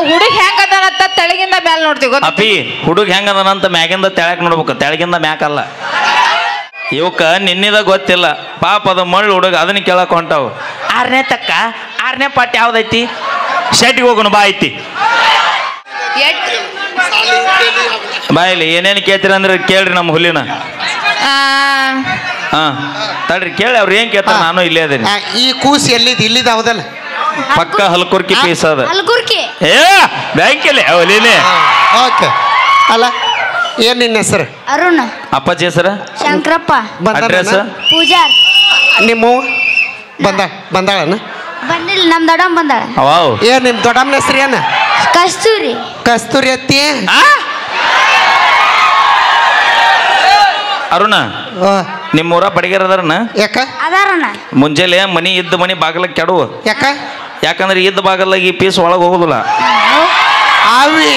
ಹುಡುಗ ಹೆಂಗದನಂತ ತೆಳಗಿಂದ ಮ್ಯಾಲ ನೋಡ್ತೀವಿ ಗೊತ್ತಾ ಅಪಿ ಹುಡುಗ ಹೆಂಗದನಂತ ಮ್ಯಾಗಿಂದ ತೆಳಕ್ ನೋಡ್ಬೇಕು, ತೆಳಗಿಂದ ಮ್ಯಾಕಲ್ಲ. ಇವಕ್ಕ ನಿನ್ನಿದ ಗೊತ್ತಿಲ್ಲ ಪಾಪ ಅದು ಮಳ್ಳು ಹುಡುಗ ಅದನ್ನ ಕೇಳಕ್ ಹೊಂಟಾವು. 6ನೇ ತಕ್ಕ 6ನೇ ಪಾಠ ಯಾವ್ದೈತಿ? ಶೆಟ್ಟಿಗೆ ಹೋಗೋಣ ಬಾ ಐತಿ ಬಾಯಿಲಿ ಏನೇನು ಕೇಳ್ತೀರ ಅಂದ್ರೆ ಕೇಳ್ರಿ ನಮ್ಮ ಹುಲಿನ. ಹಾ ತಡ್ರಿ ಕೇಳಿ ಅವ್ರು ಏನ್ ಕೇಳ್ತಾರ, ನಾನು ಇಲ್ಲೇ ಅದೇನಿ. ಈ ಕೂಸ್ ಎಲ್ಲಿದ್ ಇಲ್ಲಿದ ಹೌದಲ್ಲ? ಪಕ್ಕ ಹಲ್ಕುರ್ಕಿ ಪೀಸ್ ಅದ. ಏ ಬ್ಯಾಂಕಲ್ಲಿ ಹುಲಿನೇ. ಓಕೆ ಅಲ್ಲ ಏನ್ ನಿನ್ನ ಹೆಸರು? ಅರುಣ್. ಅಪ್ಪಾಜಿ ಹೆಸರು? ಶಂಕರಪ್ಪ. ಅಡ್ರೆಸ್? ಪೂಜಾರ್. ನಿಮ್ಮ ಬಂದಾಳನ? ಬಂದಿಲ್ಲ, ನಮ್ ದೊಡ್ಡಮ್ಮ ಬಂದಾಳ. ವಾವ್. ಏನ್ ನಿಮ್ ದೊಡ್ಡಮ್ಮನ ಹೆಸರು ಏನ? ಕಸ್ತೂರಿ. ಕಸ್ತೂರಿ ಅತ್ತಿ. ಅರುಣ ನಿಮ್ಮೂರ ಬಡಿಗೆರ ಅದಾರನ? ಯಾಕ? ಅದಾರಣ್ಣ. ಮುಂಜಾನೆ ಮನಿ ಇದ್ದ ಮನಿ ಬಾಗಲ ಕೆಡುವ. ಯಾಕ? ಯಾಕಂದ್ರೆ ಇದ್ದ ಬಾಗಲಾಗ ಈ ಪೀಸ್ ಒಳಗೆ ಹೋಗುದಿಲ್ಲ. ಅವಿ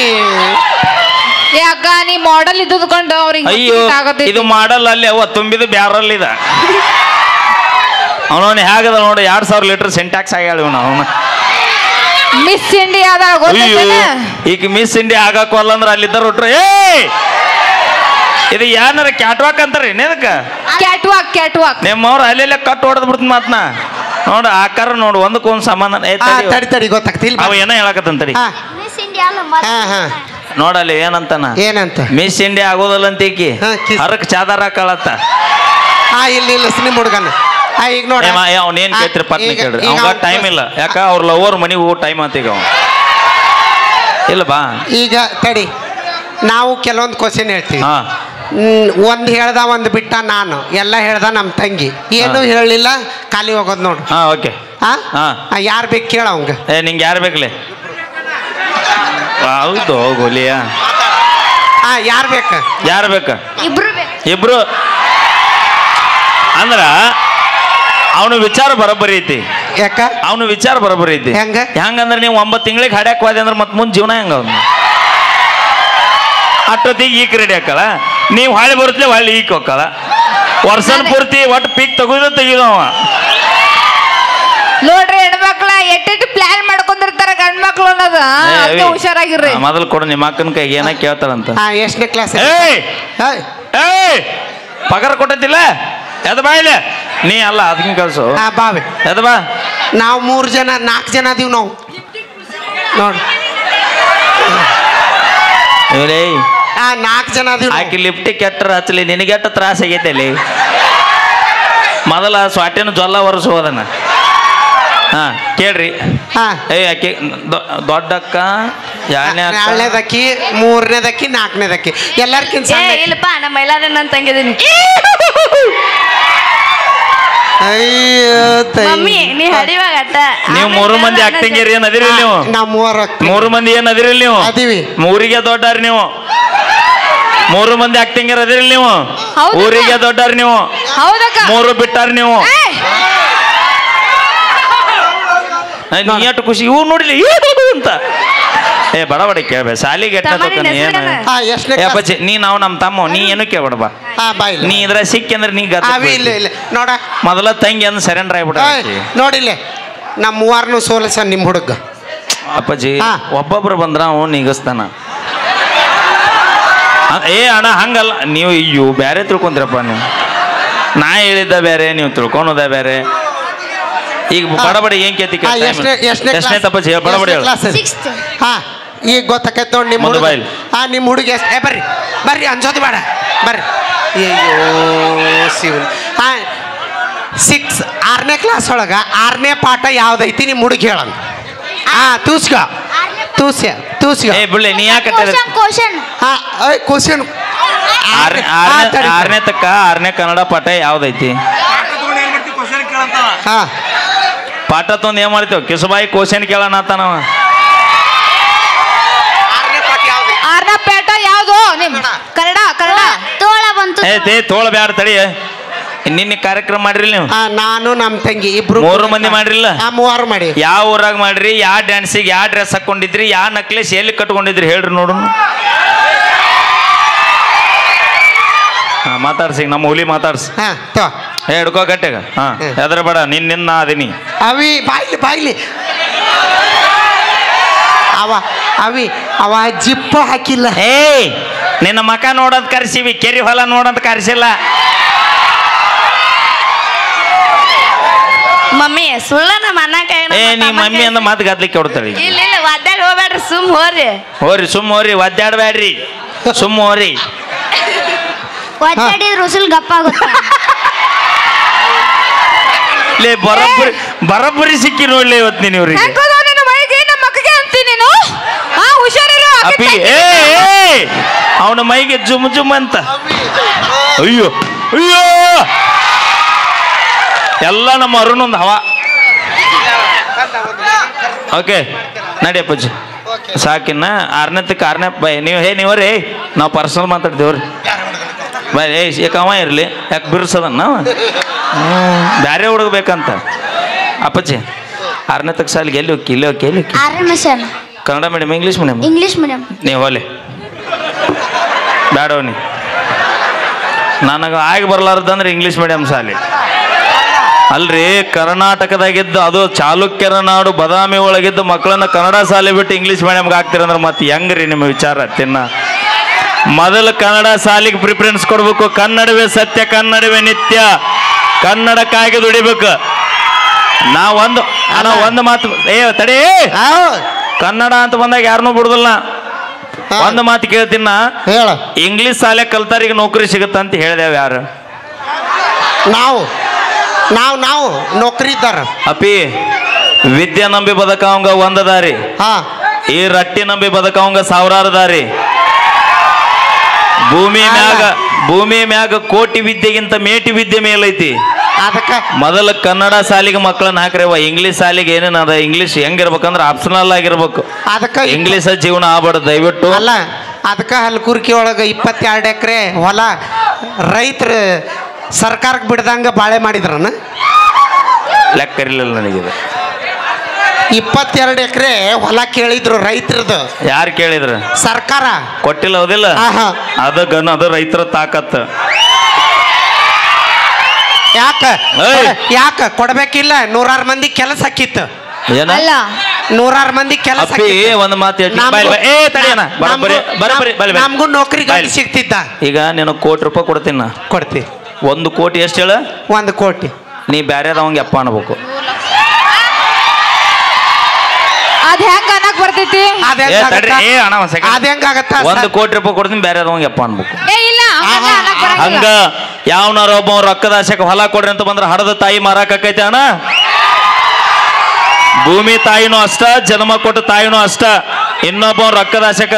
ಯಾಕ ನೀ ಮಾಡೆಲ್ ಇದ್ದುಕೊಂಡು ಅವ್ರಿಗೆ ಅಯ್ಯೋ ಇದು ಮಾಡಲ್ಲ ಅಲ್ಲಿ ಅವ ತುಂಬಿದ ಬ್ಯಾರಲ್ಲಿ ಇದ ಅವನವನ್ ಹೇಗದ ನೋಡಿ 2000 ಲೀಟರ್ ಸೆಂಟ್ಯಾಕ್ಸ್ ಆಗ್ಯಾಳ ಇವನು. ಅವನು ಮಿಸ್ ಇಂಡಿಯಾ ಈಗ ಮಿಸ್ ಇಂಡಿಯಾ ಆಗಾಕಲ್ಲ ಅಂದ್ರೆ ಅಲ್ಲಿದ್ದ ಹೊಟ್ರು ಏ ಇದು ಏನಾರ ಕ್ಯಾಟ್ವಾಕ್ ಅಂತಾರ ಏನದಕ್ಕ? ಕ್ಯಾಟ್ವಾಕ್ ನಿಮ್ಮವ್ರು ಅಲ್ಲೆಲ್ಲ ಕಟ್ ಹೊಡೆದ್ ಬಿಡ್ತ ಮಾತ್ನ ನೋಡ ಆಕಾರ ನೋಡು ಒಂದಕ್ಕೊಂದು ಸಮಾಧಾನ. ತಡಿ ಗೊತ್ತಾಗ್ತಿಲ್ಲ ಅವ ಏನೋ ಹೇಳಕತ್ತಂತಡಿ. ಮಿಸ್ ಇಂಡಿಯಾ ನೋಡಲ್ಲಿ ಏನಂತಾನ? ಏನಂತ? ಮಿಸ್ ಇಂಡಿಯಾ ಆಗೋದಲ್ಲ ಅಂತ ಈಕಿ ಹರಕ್ ಚಾದಾರ ಹಾಕಳತ್ತ. ಇಲ್ಲ ನಿಮ್ ಹುಡುಗನ ಈಗ ನೋಡಿ ಅವ್ನೇನ್ ಕೇಳ್ತಿರಿ ಪಟ್ನ ಕೇಳ್ರಿ. ಅವಾಗ ಟೈಮ್ ಇಲ್ಲ, ಯಾಕ ಅವ್ರ ಲವರ್ ಮನಿಗೆ ಹೋಗೋ ಟೈಮ್ ಅಂತ ಈಗ ಇಲ್ಲ ಬಾ. ಈಗ ತಡಿ ನಾವು ಕೆಲವೊಂದು ಕ್ವಶನ್ ಹೇಳ್ತೀವಿ. ಒಂದ್ ಹೇಳ್ದ ಒಂದ್ ಬಿಟ್ಟ ನಾನು, ಎಲ್ಲ ಹೇಳ್ದ ನಮ್ ತಂಗಿ, ಏನು ಹೇಳಲಿಲ್ಲ ಖಾಲಿ ಹೋಗೋದ್ ನೋಡು. ಓಕೆ ಯಾರು ಬೇಕು ಕೇಳ ಅವಂಗ. ನಿಂಗೆ ಯಾರು ಬೇಕಲೆ? ಹೌದು ಗೋಲಿಯ ಯಾರು ಬೇಕ? ಯಾರು ಬೇಕ? ಇಬ್ರು ಅಂದ್ರ ಅವನು ವಿಚಾರ ಬರೋಬ್ಬರಿ ಐತಿ. ಯಾಕ? ಅವನು ವಿಚಾರ ಬರೋಬ್ಬರಿ ಐತಿ. ಹೆಂಗಂದ್ರೆ ನೀವು 9 ತಿಂಗಳಿಗೆ ಹಾಡ್ಯಾಕ್ ಹೋದೆ ಅಂದ್ರೆ ಮತ್ತೆ ಮುಂದೆ ಜೀವನ ಹೆಂಗ ಅವ್ನು ಅಷ್ಟೊತ್ತಿಗೆ ಈಕ್ ರೆಡಿ ಹಾಕಲ್ಲ, ನೀವು ಹಾಳಿ ಬರುತ್ತಲೇ ಹೊಳ್ಳಿ ಈಕ್ ಹೋಗಲ್ಲ. ವರ್ಷನ ಪೂರ್ತಿ ಒಟ್ಟು ಪೀಕ್ ತೆಗಿದವ ನೋಡ್ರಿ. ಹೆಣ್ಮಕ್ಳ ಎಟ್ಟೆಟ್ಟು ಪ್ಲಾನ್ ಮಾಡ್ಕೊಂಡಿರ್ತಾರ ಗಂಡ್ಮಕ್ಳು ಅನ್ನೋದು ಹುಷಾರಾಗಿರ್ರಿ. ಮೊದಲು ಕೊಡು ನಿಮ್ಮ ಅಕ್ಕನ ಕೈಗೆ ಏನ ಕೇಳ್ತಾರಂತ. ಎಷ್ಟನೇ ಕ್ಲಾಸ್? ಪಗಾರ ಕೊಟ್ಟಿಲ್ಲ ಎದ ಬಾ ಇಲ್ಲ ನೀ ಅಲ್ಲ ಅದಕ್ಕೆ ಕಳ್ಸು ಬಾವಿ ಎದ ಬಾ. ನಾವು 4 ಜನ ಅದೀವಿ ನಾವು ನೋಡಿ. 4 ಜನ ಅದೀವಿ. ಆಕಿ ಲಿಫ್ಟಿ ಕೆಟ್ಟರ ಹಚ್ಚಲಿ ನಿನಗೆಟ್ಟ ತ್ರಾಸ ಆಗೈತೆ ಅಲ್ಲಿ. ಮೊದಲ ಸ್ವಾಟಿನ ಜೊಲ್ಲ ವರ್ಷ ಹೋದನ. ಕೇಳ್ರಿ. ಆಕಿ ದೊಡ್ಡಕ್ಕ, 2ನೇದಕ್ಕಿ, 3ನೇದಕ್ಕಿ, 4ನೇದಕ್ಕಿ ಎಲ್ಲರ್ಕಿಂತ ಇಲ್ಲಪ್ಪ ನಮ್ಮ ಎಲ್ಲಾರ ನಾನು ತಂಗಿದೀನಿ. ನೀವು 3 ಮಂದಿ ಅಕ್ಕಂಗಿರಿ ಏನ್ ಅದಿರಿ ನೀವು? ನಾವು 3 ಮಂದಿ ಏನ್ ಅದಿರಿ ನೀವು? ಊರಿಗೆ ದೊಡ್ಡಾರ ನೀವು. 3 ಮಂದಿ ಅಕ್ಕಂಗಿರ ಅದಿರಿ ನೀವು. ಊರಿಗೆ ದೊಡ್ಡಾರ ನೀವು. 3 ಬಿಟ್ಟಾರ ನೀವು. ನೀ ಎಷ್ಟು ಖುಷಿ ಇವ್ ನೋಡಿಲಿ ಅಂತ ಬಡ ಬಡ ಕೇಳ್ಬೇ ಸಾಲಿಗೆ ನೀ ನಾವು ನಮ್ಮ ತಮ್ಮ ನೀ ಏನು ಕೇಳ್ಬೇಡ ಬಾ. ನೀ ಇದ್ರ ಸಿಕ್ಕಿ ಅಂದ್ರೆ ನೀ ನೋಡ ಮೊದಲ ತಂಗಿ ಅಂದ್ ಸರೆಂಡರ್ ಆಗ್ಬಿಡ ನೋಡಿಲ್ಲ. ನಮ್ಮ 3 ಸೋಲಸ ನಿಮ್ಮ ಹುಡುಗ ಅಪ್ಪಾಜಿ ಒಬ್ಬೊಬ್ರು ಬಂದ್ರ ಅವನು ನಿಗಸ್ತಾನ. ಅಣ್ಣ ಹಂಗಲ್ಲ ನೀವು ಅಯ್ಯೋ ಬ್ಯಾರೆ ತಿಳ್ಕೊಂತೀರಪ್ಪ ನೀವು. ನಾ ಹೇಳಿದ್ದ ಬೇರೆ ನೀವು ತಿಳ್ಕೊಳೋದ ಬೇರೆ. ಈಗ ಬಡಬಡಿ ಏನ್ ಕೇತಿ ಎಷ್ಟನೇ ತಪ್ಪಾಜಿ ಬಡಬಡಿ ಹೇಳ. ಈಗ ಗೊತ್ತಾಕೈತೆ ನೋಡಿ ನಿಮ್ಮ ಹುಡುಗ. ನಿಮ್ಮ ಹುಡುಗ ಎಷ್ಟು ಬರ್ರಿ ಅನ್ಸೋದು ಬೇಡ ಬರ್ರಿ. ಅಯ್ಯೋ ಶಿವನ್. 6ನೇ ಕ್ಲಾಸ್ ಒಳಗ 6ನೇ ಪಾಠ ಯಾವ್ದೈತಿ ನಿಮ್ಮ ಹುಡುಗ ಹೇಳ. ತೂಸ್ಯ ಬಿಡ್ಲಿ ನೀ ಯಾಕೆ ಕ್ವಶನ್ 6ನೇ ತಕ್ಕ 6ನೇ ಕನ್ನಡ ಪಾಠ ಯಾವ್ದೈತಿ? ಪಾಠ ತೊಂದು ಏನ್ ಮಾಡ್ತೇವ ಕಿಸಬಾಯಿ ಕ್ವಶನ್ ಕೇಳೋಣ ಆತನವ. 6ನೇ ಪಾಠ ಯಾವ್ದು? ಕನ್ನಡ. ತೋಳ ಬಂತು. ತೋಳ ಬ್ಯಾಡ ತಡಿ. ನಿನ್ನೆ ಕಾರ್ಯಕ್ರಮ ಮಾಡ್ರಿ ನೀವು? ನಾನು ನಮ್ಮ ತಂಗಿ ಇಬ್ರು 3 ಮಂದಿ ಮಾಡ್ರಿಲ್ಲ? 3 ಮಾಡಿ. ಯಾವ ಊರಾಗ ಮಾಡ್ರಿ? ಯಾವ ಡ್ಯಾನ್ಸಿಗೆ ಯಾವ ಡ್ರೆಸ್ ಹಾಕೊಂಡಿದ್ರಿ? ಯಾವ ನಕ್ಲೇಸ್ ಎಲ್ಲಿ ಕಟ್ಕೊಂಡಿದ್ರಿ ಹೇಳ್ರಿ ನೋಡು. ಮಾತಾಡ್ಸಿ ನಮ್ಮ ಹುಲಿ ಮಾತಾಡ್ಸಿ. ಹಿಡ್ಕೋ ಗಟ್ಟೆಗ. ಎದ್ರ ಬೇಡ ನಿನ್ನ ಅದೀನಿ. ಅವಿ ಬಾಯ್ಲಿ ಅವ ಅವಿ ಅವ ಜಿಪ್ಪ ಹಾಕಿಲ್ಲ. ಏಯ್ ನಿನ್ನ ಮಕ ನೋಡೋದ್ ಕರ್ಸಿವಿ, ಕೆರಿ ಹೊಲ ನೋಡೋದ್ ಕರ್ಸಿಲ್ಲ. ಮಮ್ಮಿ ಸುಳ್ಳ ನಮ್ಮ ಅಣ್ಣ ಕೈ ಏ ನೀ ಮಮ್ಮಿ ಅಂದ ಮಾತು ಗದ್ಲಿಕ್ಕೆ ಹೊಡ್ತಾಳೆ. ಇಲ್ಲ ಇಲ್ಲ ಒದ್ದಾಡಿ ಹೋಗ್ಬೇಡ್ರಿ ಸುಮ್ ಹೋರಿ. ಹೋರಿ ಸುಮ್ಮ ಹೋರಿ, ಒದ್ದಾಡ್ಬೇಡ್ರಿ, ಸುಮ್ಮ ಹೋರಿ. ಒದ್ದಾಡಿದ್ರ ಉಸುಲ್ ಗಪ್ಪ ಆಗುತ್ತ. ಲೇ ಬರಬ್ಬರಿ ಸಿಕ್ಕಿ ನೋಡ್ಲಿ ಇವತ್ತು ನೀನು ಇವ್ರಿಗೆ. ಹೆಂಗದ ನಿನ್ನ ಮೈಗೆ ನಮ್ಮ ಮಕ್ಕಗೆ ಅಂತೀನಿ ನೀನು. ಹುಷಾರಿರು ಅಪ್ಪಿ ಏ ಅವನ ಮೈಗೆ ಜುಮ್ ಜುಮ್ ಅಂತ. ಅಯ್ಯೋ ಅಯ್ಯೋ ಎಲ್ಲ ನಮ್ಮ ಅರುಣೊಂದು ಹವಾ. ಓಕೆ ನಡಿಯಪ್ಪಜ್ಜಿ ಸಾಕಿನ್ನ. ಆರನೇ ಬೈ ನೀವು ನೀವ್ರಿ ನಾವು ಪರ್ಸನಲ್ ಮಾತಾಡ್ತೇವ್ರಿ. ಬೈ ಯಾಕೆ ಅವ ಇರಲಿ, ಯಾಕೆ ಬಿರ್ಸದನ್ನ ಬ್ಯಾರೆ ಹುಡುಗಬೇಕಂತ. ಅಪ್ಪಜ್ಜಿ 6ನೇ ಸಾಲಿಗೆ ಎಲ್ಲಿ ಹೋಗಿ ಇಲ್ಲೇ ಹೋಗಿ ಎಲ್ಲಿ ಹೋಗಿ? Kannada medium English medium? English medium. ನೀವು ಹೋಲೆ ಬ್ಯಾಡವನಿ, ನನಗೆ ಆಗಿ ಬರ್ಲಾರ್ದಂದ್ರೆ ಇಂಗ್ಲೀಷ್ ಮೀಡಿಯಂ ಶಾಲೆ ಅಲ್ರಿ. ಕರ್ನಾಟಕದಾಗಿದ್ದು ಅದು ಚಾಲುಕ್ಯರ ನಾಡು ಬದಾಮಿ ಒಳಗಿದ್ದು ಮಕ್ಕಳನ್ನ ಕನ್ನಡ ಶಾಲೆ ಬಿಟ್ಟು ಇಂಗ್ಲೀಷ್ ಮೀಡಿಯಂಗೆ ಹಾಕ್ತಿರಂದ್ರೆ ಮತ್ತೆ ಹೆಂಗ್ರಿ ನಿಮ್ಮ ವಿಚಾರ? ತಿನ್ನ ಮೊದಲು ಕನ್ನಡ ಶಾಲೆಗೆ ಪ್ರಿಫರೆನ್ಸ್ ಕೊಡ್ಬೇಕು. ಕನ್ನಡವೇ ಸತ್ಯ, ಕನ್ನಡವೇ ನಿತ್ಯ, ಕನ್ನಡಕ್ಕಾಗಿ ದುಡಿಬೇಕು. ಒಂದು ಮಾತು ತಡಿ, ಕನ್ನಡ ಅಂತ ಬಂದಾಗ ಯಾರನ್ನೂ ಬಿಡುದಿಲ್ಲ. ಒಂದು ಮಾತು ಕೇಳ್ತೀನ, ಇಂಗ್ಲಿಷ್ ಶಾಲೆ ಕಲ್ತಾರಿಗೆ ನೌಕರಿ ಸಿಗುತ್ತ ಅಂತ ಹೇಳಿದೇವ್ ಯಾರು? ನಾವು ನೌಕರಿ ಇದ್ದಾರ. ಅಪ್ಪಿ ವಿದ್ಯೆ ನಂಬಿ ಬದಕವಂಗ ಒಂದ ದಾರಿ, ಈ ರಟ್ಟಿ ನಂಬಿ ಬದಕವಂಗ ಸಾವಿರಾರು ದಾರಿ. ಭೂಮಿ ಮ್ಯಾಗ ಕೋಟಿ ವಿದ್ಯೆಗಿಂತ ಮೇಟಿ ವಿದ್ಯೆ ಮೇಲೈತಿ. ಮೊದಲ ಕನ್ನಡ ಶಾಲೆಗೆ ಮಕ್ಕಳನ್ನ ಹಾಕ್ರವ. ಇಂಗ್ಲಿಷ್ ಶಾಲೆಗೆ ಏನೇನ ಅದ, ಇಂಗ್ಲಿಷ್ ಹೆಂಗಿರ್ಬೇಕಂದ್ರೆ ಆಪ್ಷನಲ್ ಆಗಿರ್ಬೇಕು. ಇಂಗ್ಲಿಷ್ ಜೀವನ ಆಗ್ಬಾರ್ದು ದಯವಿಟ್ಟು. ಅಲ್ಲ ಅದಕ್ಕೆ ಹಲ್ಕುರ್ಕಿ ಒಳಗೆ 22 ಎಕರೆ ಹೊಲ ರೈತರು ಸರ್ಕಾರಕ್ಕೆ ಬಿಡ್ದಂಗ ಬಾಳೆ ಮಾಡಿದ್ರನ ಲೆಕ್ಕ ಇರಲಿಲ್ಲ ನನಗಿದೆ. 22 ಎಕರೆ ಹೊಲ ಕೇಳಿದ್ರು ರೈತರದು. ಯಾರು ಕೇಳಿದ್ರು? ಸರ್ಕಾರ ಕೊಟ್ಟಿಲ್ಲ. ಹೌದಿಲ್ಲ? ಅದು ರೈತರ ತಾಕತ್. ಯಾಕ ಕೊಡ್ಬೇಕಿಲ್ಲ? 100 ಮಂದಿ ಕೆಲಸ ಹಾಕಿತ್ತು. ನೂರಾರು ಮಂದಿ ಕೆಲಸ. ಒಂದು ಮಾತು ನಮಗೂ ನೌಕರಿ ಸಿಗ್ತಿದ್ದ. ಈಗ ನೀನು ₹1,00,00,000 ಕೊಡ್ತೀನಿ. ಕೊಡ್ತಿ. 1 ಕೋಟಿ ಎಷ್ಟು ಹೇಳ? 1 ಕೋಟಿ. ನೀ ಬ್ಯಾರೆದವಂಗೆ ಅಪ್ಪ ಅನ್ಬೇಕು. ಅದ್ ಹೆಂಗ ಅನ್ನಕ್ ಬರ್ತೈತಿ? ₹1 ಕೋಟಿ ಕೊಡ್ತೀನಿ, ಬ್ಯಾರೆದವಂಗೆ ಅಪ್ಪ ಅನ್ಬೇಕು. ಹಂಗ ಯಾವನಾರ ಒಬ್ಬ ರೊಕ್ಕದ ಆಸೆಗೆ ಹೊಲ ಕೊಡ್ರಿ ಅಂತ ಬಂದ್ರೆ ಹಡದ ತಾಯಿ ಮಾರಾಕೈತೆ ಅಣ್ಣ. ಭೂಮಿ ತಾಯಿನೂ ಅಷ್ಟ, ಜನ್ಮ ಕೊಟ್ಟ ತಾಯಿನೂ ಅಷ್ಟ. ಇನ್ನೊಬ್ಬ ರೊಕ್ಕದ ಆಸೆಕ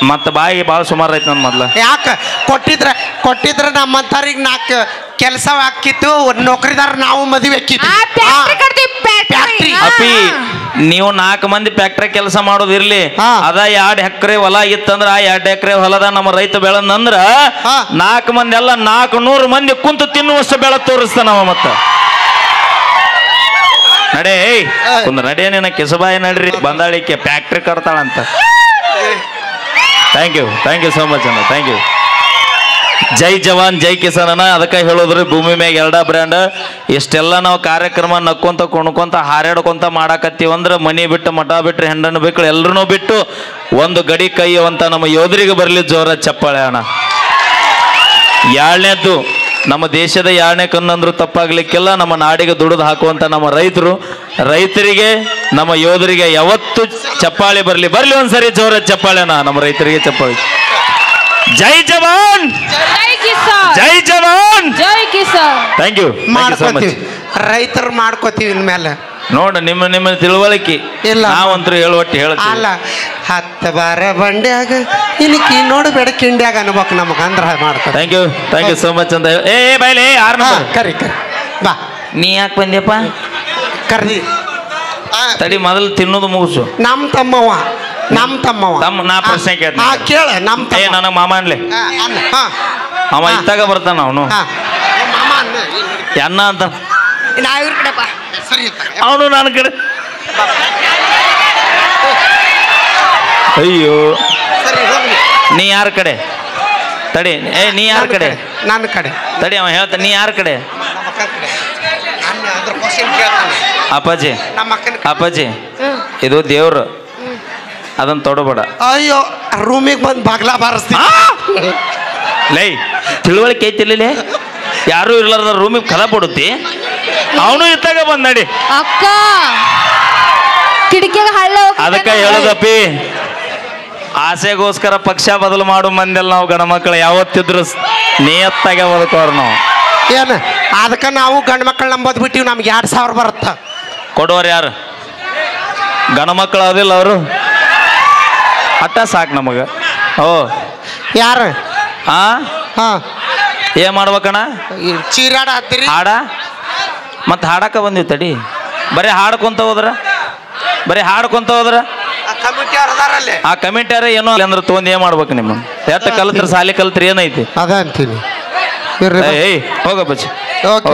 ಮತ್ತ ಬಾಯಿ ಭಾಳ ಸುಮಾರು ಐತಿ. ನನ್ ಮೊದ್ಲ ಯಾಕ ಕೊಟ್ಟಿದ್ರ ನಮ್ಮಂತಾರಿಗೆ 4 ಕೆಲಸ ಹಾಕಿತ್ತು, ನೌಕರಿದಾರ ನಾವು ಮದುವೆ ಅಪ್ಪಿ. ನೀವು 4 ಮಂದಿ ಫ್ಯಾಕ್ಟ್ರಿ ಕೆಲಸ ಮಾಡೋದು ಇರ್ಲಿ, ಅದ 2 ಎಕರೆ ಹೊಲ ಇತ್ತಂದ್ರ ಆ 2 ಎಕರೆ ಹೊಲದ ನಮ್ಮ ರೈತ ಬೆಳೆದಂದ್ರ 4 ಮಂದಿ ಎಲ್ಲ 400 ಮಂದಿ ಕುಂತು ತಿನ್ನುವಷ್ಟು ಬೆಳೆ ತೋರಿಸ್ತಾನವ. ಮತ್ತ ನಡೇ ನಡೇ ನಿನ್ನ ಕೆಸಬಾಯಿ ನಡ್ರಿ, ಬಂದಾಳಿಕೆ ಫ್ಯಾಕ್ಟ್ರಿ ಕಟ್ತಾಳಂತ. ಥ್ಯಾಂಕ್ ಯು ಸೋ ಮಚ್ ಅಣ್ಣ, ಥ್ಯಾಂಕ್ ಯು. ಜೈ ಜವಾನ್ ಜೈ ಕಿಸಾನ್ ಅಣ್ಣ. ಅದಕ್ಕೆ ಹೇಳೋದ್ರಿ ಭೂಮಿ ಮ್ಯಾಗ 2 ಬ್ರ್ಯಾಂಡ್. ಇಷ್ಟೆಲ್ಲ ನಾವು ಕಾರ್ಯಕ್ರಮ ನಕ್ಕೊಂತ ಕುಣ್ಕೊಂತ ಹಾರಾಡ್ಕೊಂತ ಮಾಡಾಕತ್ತೀವಂದ್ರೆ ಮನಿ ಬಿಟ್ಟು ಮಠ ಬಿಟ್ರೆ ಹೆಂಡನ್ನು ಬೇಕು ಎಲ್ಲರೂ ಬಿಟ್ಟು ಒಂದು ಗಡಿ ಕೈಯುವಂತ ನಮ್ಮ ಯೋಧರಿಗೆ ಬರಲಿ ಜೋರ ಚಪ್ಪಾಳೆ ಅಣ್ಣ. 2ನೇದ್ದು ನಮ್ಮ ದೇಶದ 2ನೇ ಕಣ್ಣಂದ್ರು ತಪ್ಪಾಗ್ಲಿಕ್ಕಿಲ್ಲ. ನಮ್ಮ ನಾಡಿಗೆ ದುಡಿದು ಹಾಕುವಂತ ನಮ್ಮ ರೈತರಿಗೆ ನಮ್ಮ ಯೋಧರಿಗೆ ಯಾವತ್ತು ಚಪ್ಪಾಳೆ ಬರ್ಲಿ ಒಂದ್ಸರಿ ಜೋರ ಚಪ್ಪಾಳೆನ ನಮ್ಮ ರೈತರಿಗೆ ಚಪ್ಪಾಳೆ. ಜೈ ಜವಾನ್ ಜೈ ಜವಾನ್ ಜೈ ಕಿಸಾನ್. Thank you so much. ರೈತರು ಮಾಡ್ಕೋತೀವಿ ಇನ್ಮೇಲೆ. ನೋಡ ನಿಮ್ಮ ತಿಳುವಳಿಕೆ ಇಲ್ಲ, ನಾವಂತೂ ಹೇಳುವಟ್ಟು ಹೇಳ್ತೀವಿ. ಅಲ್ಲ 10 ಬಾರ ಬಂಡ್ಯಾಗ ಇಲ್ಲಿಕಿ ನೋಡು ಬೆಡಕಿಂಡ್ಯಾಗ ಅನ್ಬೇಕು ನಮಗೆ ಅಂದ್ರೆ ಮಾಡ್ತಾರೆ. ಥ್ಯಾಂಕ್ ಯು ಸೋ ಮಚ್ ಅಂತ. ಬೈಲೆ ಕರಿ ಬಾ. ನೀ ಯಾಕೆ ಬಂದ್ಯಪ್ಪ? ಕರ್ದಿ ತಡಿ ಮೊದಲು ತಿನ್ನೋದು ಮುಗಿಸು. ನಮ್ಮ ತಮ್ಮವ ನಾ ಪ್ರಶ್ನೆ ಕೇಳ್ತೀನಿ, ಕೇಳ. ನನಗೆ ಮಾಮ ಅನ್ಲೆ. ಅವ ಇತ್ತಾಗ ಬರ್ತಾನ, ಅವನು ಅಣ್ಣ ಅಂತ ಅವನು ನನ್ನ ಕಡೆ. ಅಯ್ಯೋ ನೀ ಯಾರ ಕಡೆ? ತಡಿ ನೀ ಯಾರ ಕಡೆ? ನನ್ನ ಕಡೆ. ತಡಿ ಅವ ಹೇಳ್ತಾನೆ, ನೀ ಯಾರ ಕಡೆ? ಅಪ್ಪಾಜಿ ಇದು ದೇವ್ರು. ಅದನ್ನ ತೊಡಬೇಡ. ಅಯ್ಯೋ ರೂಮಿಗೆ ಬಂದು ಬಾಗ್ಲಾ ಬಾರಿಸ್ತೀನಿ. ಲೈ ತಿಳುವಳಿಕೆ ಐತಿಲ್ಲ, ಯಾರು ಇರ್ಲಾರ್ದ ರೂಮಿಗೆ ಕದ ಬಿಡುತ್ತಿ. ಅವನು ಇತ್ತಾಗ ಬಂದ್ ನಡಿ. ಅಕ್ಕ ಕಿಟಕಿಯಾಗ ಹಳ್ಳ ಅದಕ್ಕ ಹೇಳೋದಪ್ಪಿ, ಆಸೆಗೋಸ್ಕರ ಪಕ್ಷ ಬದಲು ಮಾಡು ಮಂದಿಲ್ಲ ನಾವು ಗಂಡ ಮಕ್ಕಳು. ಯಾವತ್ತಿದ್ರು ನಿಯತ್ತಾಗೆ ಬದುಕೋರು ನಾವು. ಏನು ಅದಕ್ಕೆ ನಾವು ಗಂಡು ಮಕ್ಕಳು ನಂಬೋದು ಬಿಟ್ಟಿವಿ. ನಮ್ಗೆ 2000 ಬರುತ್ತ. ಕೊಡೋರು ಯಾರು? ಗಂಡ ಮಕ್ಕಳು ಅದಿಲ್ಲ ಅವರು. ಅಟ್ಟ ಸಾಕು ನಮಗೆ. ಓ ಯಾರು? ಹಾಂ ಹಾಂ ಏನ್ ಮಾಡ್ಬೇಕಣ್ಣ? ಚೀರಾಡ ಹತ್ತಿರಿ ಹಾಡ ಮತ್ತೆ ಹಾಡಕ್ಕ ಬಂದಿವಿ ತಡಿ. ಬರೀ ಹಾಡ್ಕೊಂತ ಹೋದ್ರ ಕಮಿಟಿ ಅವ್ರು ಅದಾರಲ್ಲಿ. ಆ ಕಮಿಟಿಯಾರ ಏನೋ ಅಂದ್ರೆ ತೊಗೊಂಡು ಏನ್ ಮಾಡ್ಬೇಕು? ನಿಮ್ಮ ಎತ್ತ ಕಲ್ತ್ರಿ ಸಾಲಿ ಕಲ್ತ್ರಿ ಏನೈತಿ ಅದ ಅಂತೀನಿ. ಏಯ್ ಹೋಗ ಬಚ್ಚಿ. ಓಕೆ.